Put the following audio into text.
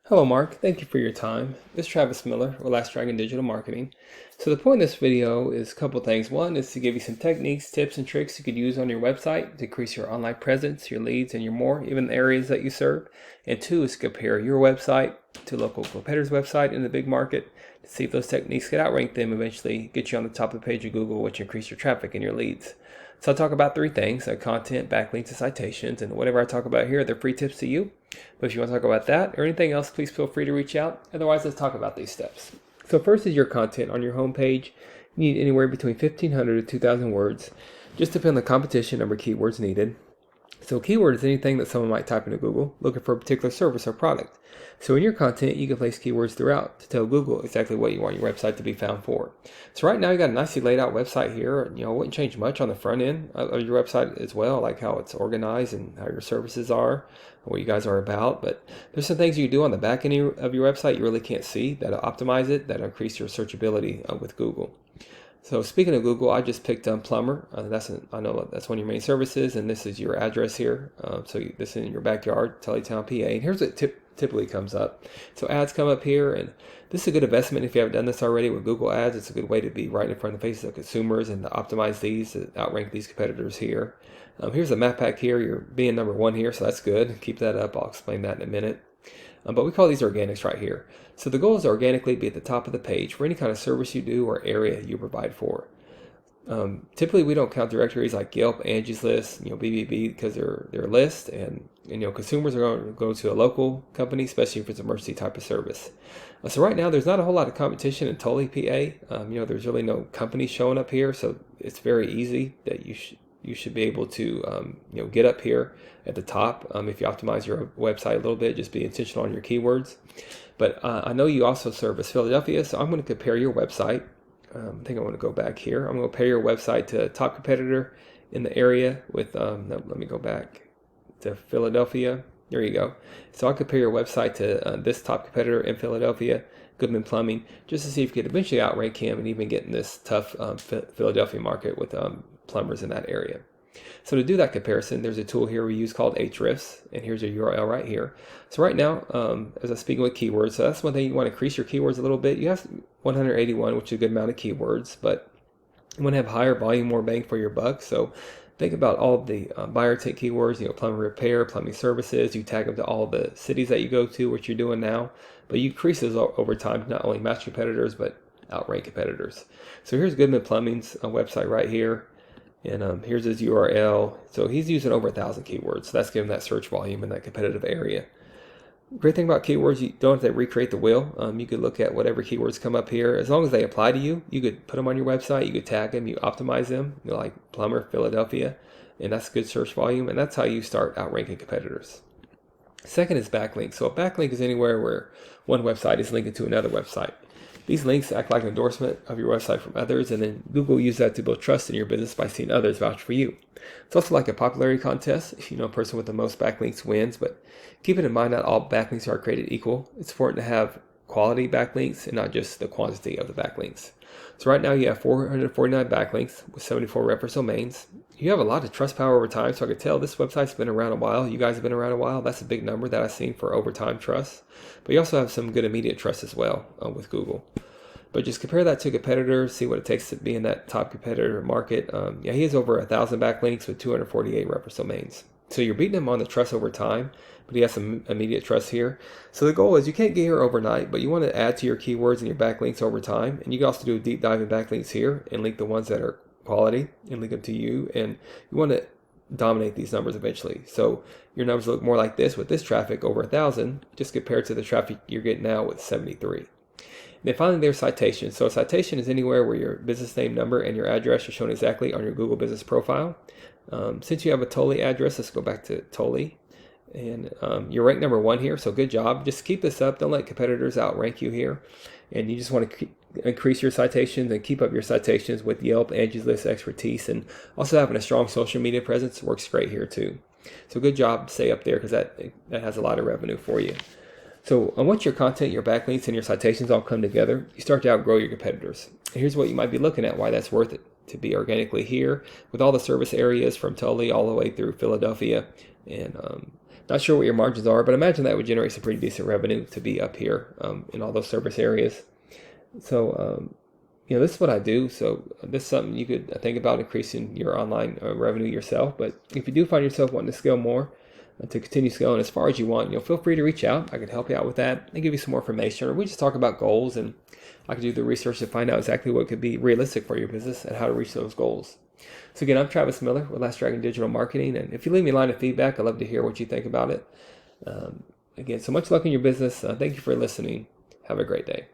Hello, Mark. Thank you for your time. This is Travis Miller with Last Dragon Digital Marketing. So the point of this video is a couple things. One is to give you some techniques, tips, and tricks you could use on your website to increase your online presence, your leads, and your more, even the areas that you serve. And two is to compare your website to local competitors' website in the big market to see if those techniques could outrank them, eventually get you on the top of the page of Google, which increase your traffic and your leads. So I'll talk about three things: content, backlinks, and citations. And whatever I talk about here, they're free tips to you. But if you want to talk about that or anything else, please feel free to reach out. Otherwise, let's talk about these steps. So first is your content on your homepage. You need anywhere between 1,500 to 2,000 words. Just depend on the competition number of keywords needed. So keyword is anything that someone might type into Google looking for a particular service or product. So in your content, you can place keywords throughout to tell Google exactly what you want your website to be found for. So right now you got a nicely laid out website here. Wouldn't change much on the front end of your website as well, like how it's organized and how your services are, what you guys are about. But there's some things you can do on the back end of your website you really can't see that'll optimize it, that'll increase your searchability with Google. So speaking of Google, I just picked plumber. I know that's one of your main services, and this is your address here. This is in your backyard, Tullytown, PA. And here's what typically comes up. So ads come up here, and this is a good investment if you haven't done this already with Google Ads. It's a good way to be right in front of the faces of consumers and to optimize these, to outrank these competitors here. Here's a map pack here. You're being number one here, so that's good. Keep that up. I'll explain that in a minute. But we call these organics right here. So the goal is to organically be at the top of the page for any kind of service you do or area you provide for. Typically, we don't count directories like Yelp, Angie's List, BBB, because they're lists, and consumers are going to go to a local company, especially if it's an emergency type of service. So right now, there's not a whole lot of competition in Tully, PA. There's really no company showing up here, so it's very easy that you should be able to get up here at the top. If you optimize your website a little bit, just be intentional on your keywords. But I know you also service Philadelphia, so I'm going to compare your website. I think I want to go back here. I'm going to compare your website to a top competitor in the area with, let me go back to Philadelphia. There you go. So I'll compare your website to this top competitor in Philadelphia, Goodman Plumbing, just to see if you could eventually outrank him and even get in this tough Philadelphia market with plumbers in that area. So to do that comparison, there's a tool here we use called Ahrefs, and here's a URL right here. So right now, as I'm speaking with keywords, so that's one thing. You want to increase your keywords a little bit. You have 181, which is a good amount of keywords, but you want to have higher volume, more bang for your buck. So think about all the buyer intent keywords, plumbing repair, plumbing services. You tag them to all the cities that you go to, which you're doing now, but you increase those over time to not only match competitors, but outrank competitors. So here's Goodman Plumbing's website right here. And here's his URL. So he's using over 1,000 keywords. So that's giving that search volume in that competitive area. Great thing about keywords, you don't have to recreate the wheel. You could look at whatever keywords come up here. As long as they apply to you, you could put them on your website. You could tag them. You optimize them, like plumber, Philadelphia. And that's good search volume. And that's how you start outranking competitors. Second is backlinks. So a backlink is anywhere where one website is linking to another website. These links act like an endorsement of your website from others, and then Google uses that to build trust in your business by seeing others vouch for you. It's also like a popularity contest. If a person with the most backlinks wins, but keeping in mind not all backlinks are created equal. It's important to have quality backlinks and not just the quantity of the backlinks. So right now you have 449 backlinks with 74 reference domains. You have a lot of trust power over time, so I could tell this website's been around a while. You guys have been around a while. That's a big number that I've seen for over time trust. But you also have some good immediate trust as well with Google. But just compare that to competitors, see what it takes to be in that top competitor market. He has over 1,000 backlinks with 248 reference domains. So you're beating him on the trust over time, but he has some immediate trust here. So the goal is you can't get here overnight, but you want to add to your keywords and your backlinks over time. And you can also do a deep dive in backlinks here and link the ones that are quality and link them to you. And you want to dominate these numbers eventually. So your numbers look more like this with this traffic over 1,000, just compared to the traffic you're getting now with 73. Then finally, there's citations. So a citation is anywhere where your business name, number, and your address are shown exactly on your Google Business profile. Since you have a Tully address, let's go back to Tully. And you're ranked number one here, so good job. Just keep this up. Don't let competitors outrank you here. And you just want to increase your citations and keep up your citations with Yelp, Angie's List expertise, and also having a strong social media presence works great here too. So good job. Stay up there because that has a lot of revenue for you. So once your content, your backlinks, and your citations all come together, you start to outgrow your competitors. And here's what you might be looking at, why that's worth it to be organically here with all the service areas from Tully all the way through Philadelphia and Not sure what your margins are, but imagine that would generate some pretty decent revenue to be up here in all those service areas. So, this is what I do. So this is something you could think about increasing your online revenue yourself. But if you do find yourself wanting to scale more, to continue scaling as far as you want, feel free to reach out. I can help you out with that and give you some more information, or we just talk about goals, and I can do the research to find out exactly what could be realistic for your business and how to reach those goals. So again, I'm Travis Miller with Last Dragon Digital Marketing, and if you leave me a line of feedback, I'd love to hear what you think about it. Again, so much luck in your business. Thank you for listening. Have a great day.